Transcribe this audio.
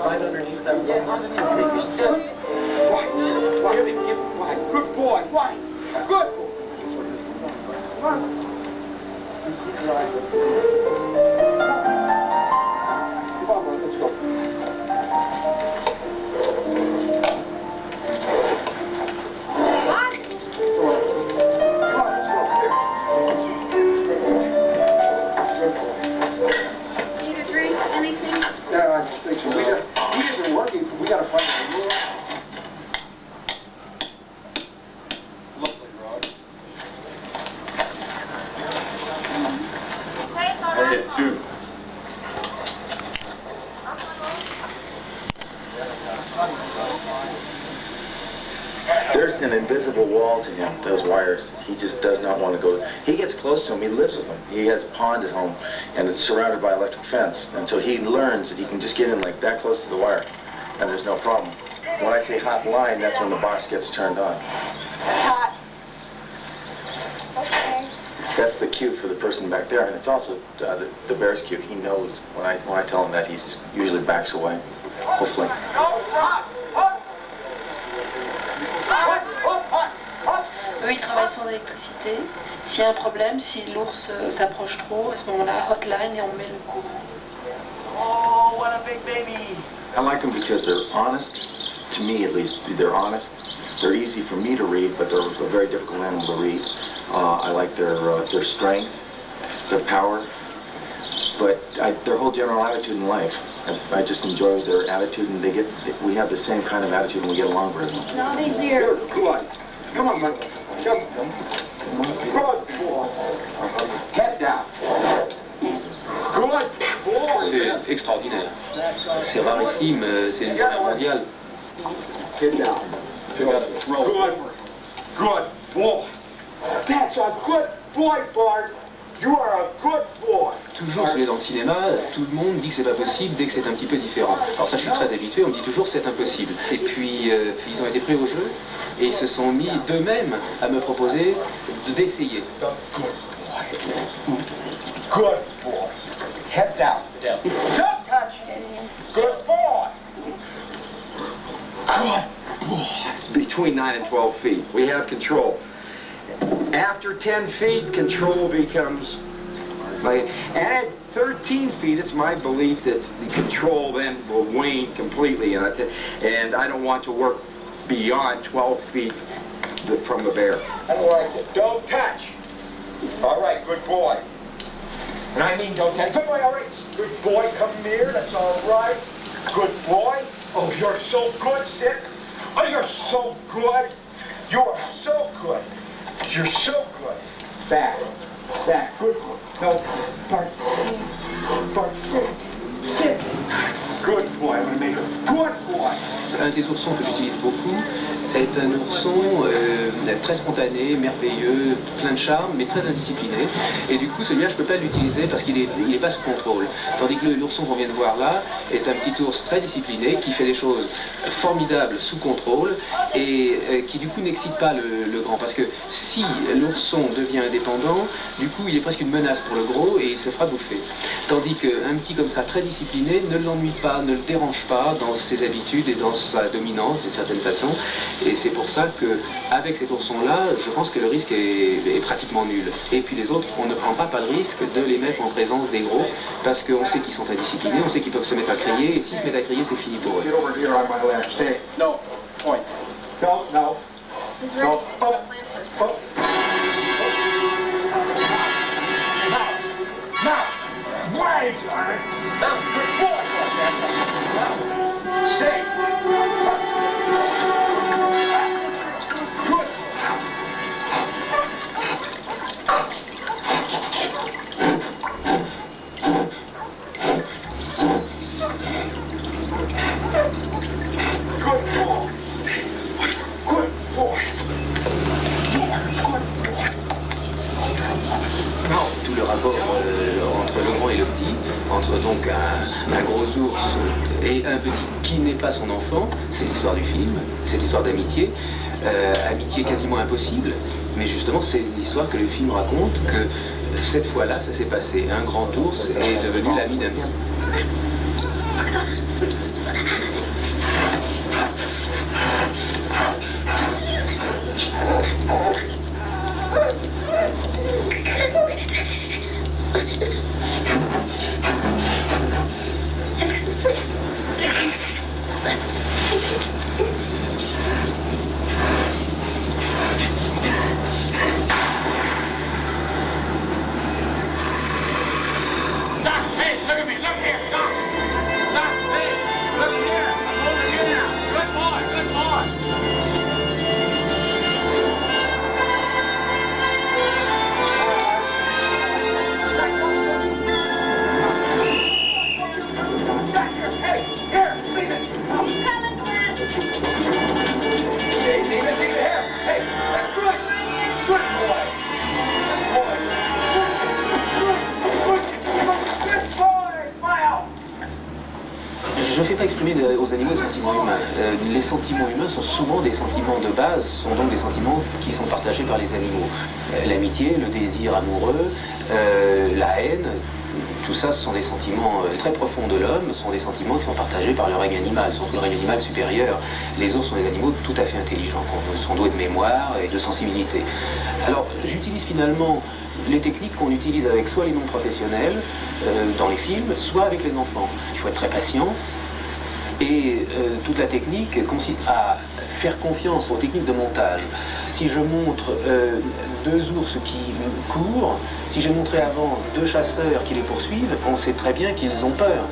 Right underneath that. Yeah, underneath. Right. Right. Good boy. Right. Good boy. Come on. Come on, let's go. Yeah, I think so. He isn't working. We got to find a rule. Lovely, Rod. I hit 2. There's an invisible wall to him, those wires. He just does not want to go. He gets close to him, he lives with them. He has a pond at home, and it's surrounded by electric fence. And so he learns that he can just get in like that close to the wire, and there's no problem. When I say hot line, that's when the box gets turned on. Hot. Okay. That's the cue for the person back there, and it's also the bear's cue. He knows when I tell him that, he usually backs away, hopefully. Eux, ils travaillent sans électricité. S'il y a un problème, si l'ours s'approche trop, à ce moment-là, hotline et on met le courant. Oh, what a big baby! I like them because they're honest. To me, at least, they're honest. They're easy for me to read, but they're a very difficult animal to read. I like their strength, their power, but their whole general attitude in life. I just enjoy their attitude, and we have the same kind of attitude, and we get along very well. Not easier. Come on. Come on, man. Come on. Good boy. Head down. Good boy. C'est extraordinaire. C'est rarissime, c'est une guerre mondiale. Get down. Good. Good boy. That's a good boy, Bart. You are a good boy. Toujours, si vous êtes dans le cinéma, tout le monde dit que c'est pas possible dès que c'est un petit peu différent. Alors ça, je suis très habitué, on me dit toujours c'est impossible. Et puis, ils ont été pris au jeu et ils se sont mis d'eux-mêmes à me proposer d'essayer. Good boy. Head down. Don't touch. Good boy. Good boy. Between 9 and 12 feet, we have control. After 10 feet, control becomes, and at 13 feet, it's my belief that the control then will wane completely, and I don't want to work beyond 12 feet from the bear. I like it. Don't touch. All right, good boy. And I mean don't touch. Good boy, all right. Good boy, come here. That's all right. Good boy. Oh, you're so good, sit. Oh, you're so good. You are so good. You're so good. Back. Back. Good boy. No. Bart. Bart, sit. Sit. Good boy. I'm going to make a good boy. Un des oursons que j'utilise beaucoup est un ourson très spontané, merveilleux, plein de charme, mais très indiscipliné. Et du coup, celui-là, je ne peux pas l'utiliser parce qu'il n'est pas sous contrôle. Tandis que l'ourson qu'on vient de voir là est un petit ours très discipliné qui fait des choses formidables sous contrôle et qui du coup n'excite pas le grand. Parce que si l'ourson devient indépendant, du coup, il est presque une menace pour le gros et il se fera bouffer. Tandis qu'un petit comme ça, très discipliné, ne l'ennuie pas, ne le dérange pas dans ses habitudes et dans sa dominance d'une certaine façon. Et c'est pour ça qu'avec cet ourson-là, je pense que le risque est pratiquement nul. Et puis les autres, on ne prend pas le risque de les mettre en présence des gros, parce qu'on sait qu'ils sont indisciplinés, on sait qu'ils peuvent se mettre à crier, et s'ils se mettent à crier, c'est fini pour eux. No, point. No, no. No. Up. Up. Now. Wait. Now, good boy. Now. Stay. Tout le rapport entre le grand et le petit, entre donc un gros ours et un petit qui n'est pas son enfant, c'est l'histoire du film, c'est l'histoire d'amitié, amitié quasiment impossible, mais justement c'est l'histoire que le film raconte, que cette fois-là ça s'est passé, un grand ours est devenu l'ami d'un petit. Je ne fais pas exprimer aux animaux des sentiments humains. Les sentiments humains sont souvent des sentiments de base, sont donc des sentiments qui sont partagés par les animaux. L'amitié, le désir amoureux, la haine, tout ça, ce sont des sentiments très profonds de l'homme, ce sont des sentiments qui sont partagés par le règne animal, surtout le règne animal supérieur. Les autres sont des animaux tout à fait intelligents, qui sont doués de mémoire et de sensibilité. Alors, j'utilise finalement les techniques qu'on utilise avec soit les non-professionnels dans les films, soit avec les enfants. Il faut être très patient. Et toute la technique consiste à faire confiance aux techniques de montage. Si je montre deux ours qui courent, si j'ai montré avant deux chasseurs qui les poursuivent, on sait très bien qu'ils ont peur.